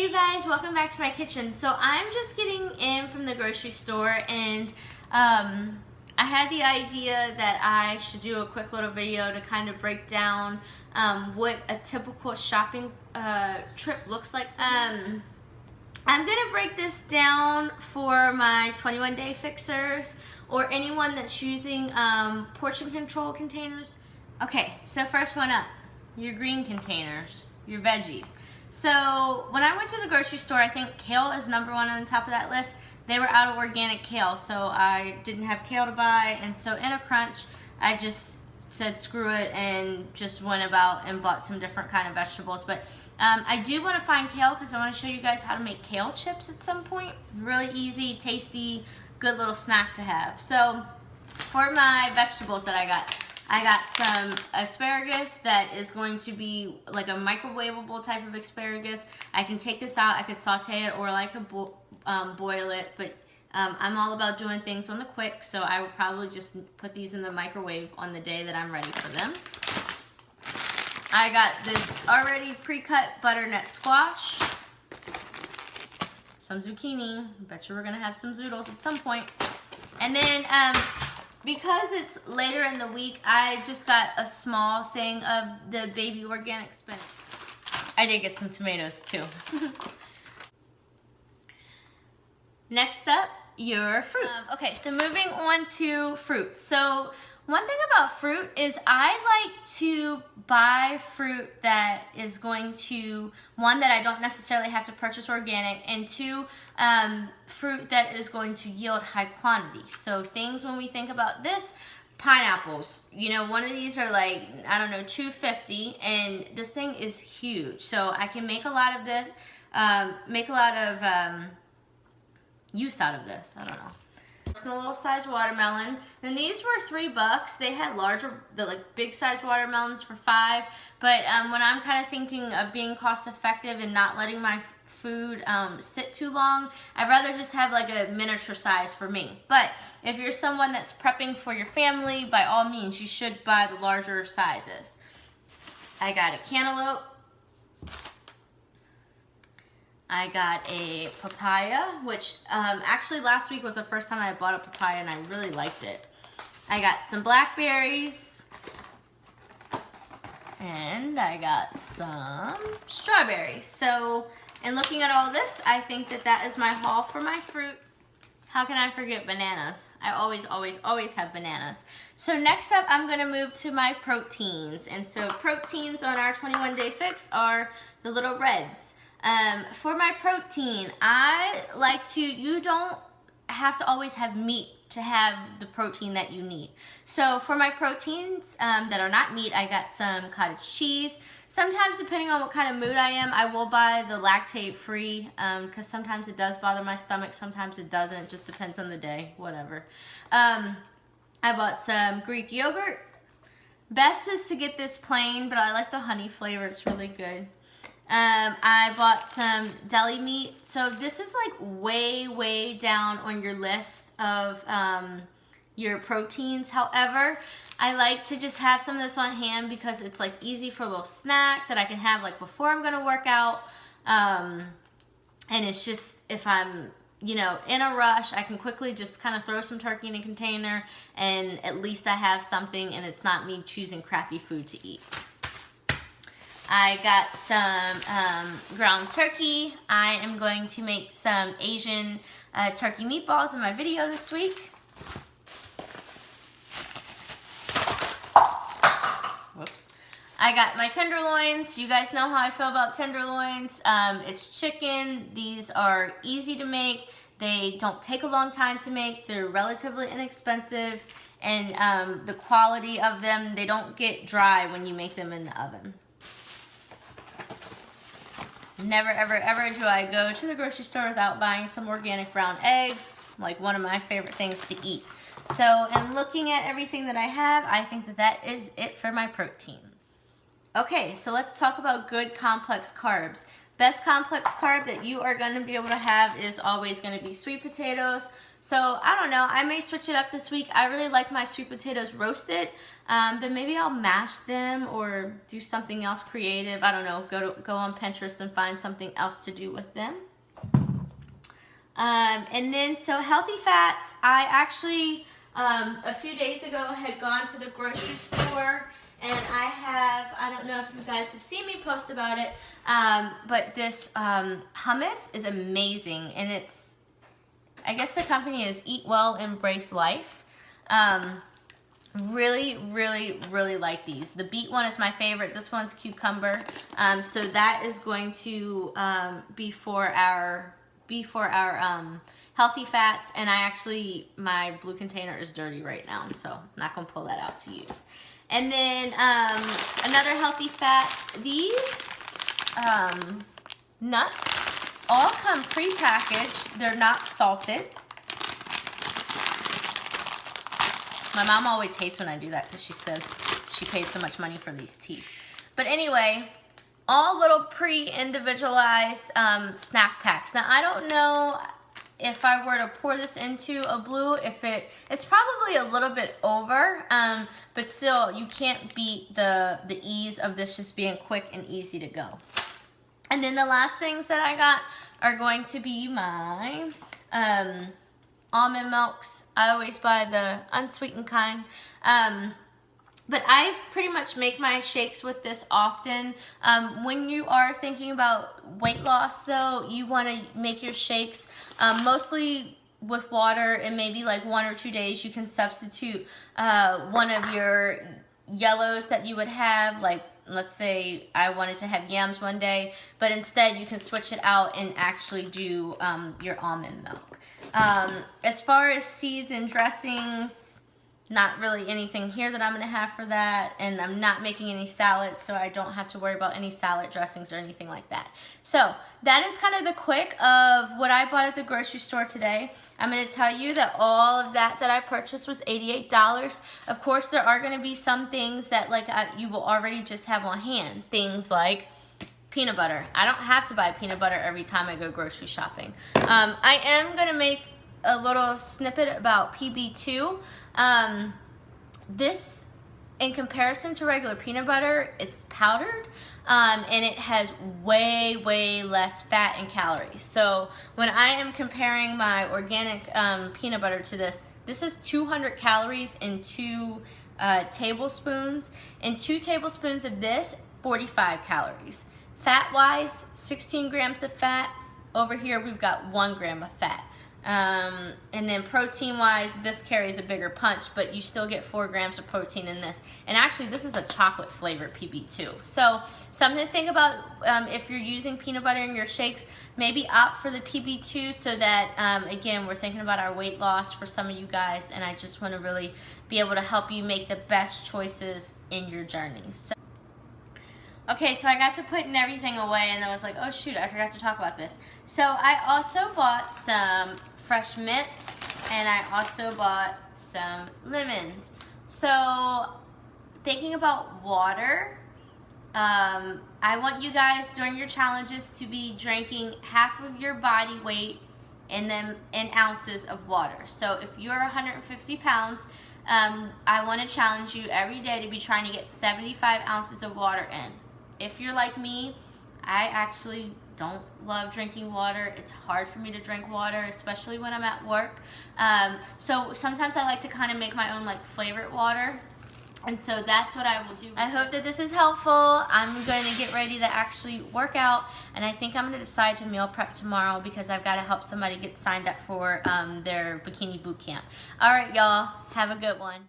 you guys, welcome back to my kitchen. So I'm just getting in from the grocery store, and I had the idea that I should do a quick little video to kind of break down what a typical shopping trip looks like. I'm gonna break this down for my 21-day fixers or anyone that's using portion control containers. Okay, so first one up, your green containers, your veggies. So when I went to the grocery store, I think kale is number one on the top of that list. They were out of organic kale, so I didn't have kale to buy, and so in a crunch, I just said screw it and just went about and bought some different kind of vegetables. But I do want to find kale because I want to show you guys how to make kale chips at some point. Really easy, tasty, good little snack to have. So for my vegetables that I got some asparagus that is going to be like a microwavable type of asparagus. I can take this out, I could saute it, or I could boil it, but I'm all about doing things on the quick, so I would probably just put these in the microwave on the day that I'm ready for them. I got this already pre-cut butternut squash, some zucchini. Bet you we're gonna have some zoodles at some point. And then because it's later in the week, I just got a small thing of the baby organic spinach. I did get some tomatoes too. Next up, your fruits. Okay, so moving on to fruits. So one thing about fruit is I like to buy fruit that is going to, one, that I don't necessarily have to purchase organic, and two, fruit that is going to yield high quantity. So things when we think about this, pineapples, you know, one of these are like, I don't know, $2.50, and this thing is huge. So I can make a lot of this, use out of this, I don't know. A little size watermelon, and these were $3. They had larger, like big size watermelons for $5. But when I'm kind of thinking of being cost effective and not letting my food sit too long, I'd rather just have like a miniature size for me. But if you're someone that's prepping for your family, by all means, you should buy the larger sizes. I got a cantaloupe. I got a papaya, which actually last week was the first time I bought a papaya and I really liked it. I got some blackberries, and I got some strawberries. So in looking at all this, I think that that is my haul for my fruits. How can I forget bananas? I always have bananas. So next up, I'm gonna move to my proteins. And so proteins on our 21-day fix are the little reds. For my protein, I like to, you don't have to always have meat to have the protein that you need. So for my proteins that are not meat, I got some cottage cheese. Sometimes, depending on what kind of mood I am, I will buy the lactate-free because sometimes it does bother my stomach, sometimes it doesn't. It just depends on the day, whatever. I bought some Greek yogurt. Best is to get this plain, but I like the honey flavor. It's really good. I bought some deli meat. So this is like way down on your list of your proteins. However, I like to just have some of this on hand because it's like easy for a little snack that I can have like before I'm gonna work out. And it's just, if I'm, you know, in a rush, I can quickly just kind of throw some turkey in a container, and at least I have something and it's not me choosing crappy food to eat. I got some ground turkey. I am going to make some Asian turkey meatballs in my video this week. Whoops. I got my tenderloins. You guys know how I feel about tenderloins. It's chicken. These are easy to make. They don't take a long time to make. They're relatively inexpensive. And the quality of them, they don't get dry when you make them in the oven. Never, ever do I go to the grocery store without buying some organic brown eggs, like one of my favorite things to eat. So, in looking at everything that I have, I think that that is it for my proteins. Okay, so let's talk about good complex carbs. Best complex carb that you are going to be able to have is always going to be sweet potatoes, So I don't know, I may switch it up this week. I really like my sweet potatoes roasted, but maybe I'll mash them or do something else creative. I don't know, go on Pinterest and find something else to do with them. And then, so healthy fats, I actually, a few days ago had gone to the grocery store, and I don't know if you guys have seen me post about it, but this hummus is amazing, and it's, I guess the company is Eat Well, Embrace Life. Really, really, really like these. The beet one is my favorite. This one's cucumber. So that is going to be for our healthy fats, and my blue container is dirty right now, so I'm not gonna pull that out to use. And then another healthy fat, these nuts all come pre-packaged. They're not salted. My mom always hates when I do that because she says she paid so much money for these teeth. But anyway, all little pre-individualized snack packs. Now, I don't know if I were to pour this into a blue, if it's probably a little bit over, but still, you can't beat the ease of this just being quick and easy to go. And then the last things that I got are going to be my almond milks. I always buy the unsweetened kind. But I pretty much make my shakes with this often. When you are thinking about weight loss though, you want to make your shakes mostly with water, and maybe like 1 or 2 days you can substitute one of your yellows that you would have, like let's say I wanted to have yams one day, but instead you can switch it out and actually do your almond milk. As far as seeds and dressings, not really anything here that I'm going to have for that, and I'm not making any salads, so I don't have to worry about any salad dressings or anything like that. So that is kind of the quick of what I bought at the grocery store today. I'm going to tell you that all of that I purchased was $88. Of course, there are going to be some things that you will already just have on hand. Things like peanut butter. I don't have to buy peanut butter every time I go grocery shopping. I am going to make a little snippet about PB2. This, in comparison to regular peanut butter, it's powdered, and it has way, way less fat and calories. So when I am comparing my organic peanut butter to this is 200 calories in 2 tablespoons, and 2 tablespoons of this, 45 calories. Fat-wise, 16 grams of fat. Over here, we've got 1 gram of fat. And then protein-wise, this carries a bigger punch, but you still get 4 grams of protein in this. And actually, this is a chocolate-flavored PB2. So something to think about if you're using peanut butter in your shakes, maybe opt for the PB2 so that, again, we're thinking about our weight loss for some of you guys, and I just want to really be able to help you make the best choices in your journey. So, okay, so I got to putting everything away, and I was like, oh shoot, I forgot to talk about this. So I also bought some fresh mint, and I also bought some lemons. So thinking about water, I want you guys during your challenges to be drinking half of your body weight in ounces of water. So if you're 150 pounds, I want to challenge you every day to be trying to get 75 ounces of water in. If you're like me, I actually don't love drinking water. It's hard for me to drink water, especially when I'm at work. So sometimes I like to kind of make my own flavored water. And so that's what I will do. I hope that this is helpful. I'm going to get ready to actually work out, and I think I'm going to decide to meal prep tomorrow because I've got to help somebody get signed up for their bikini boot camp. All right, y'all. Have a good one.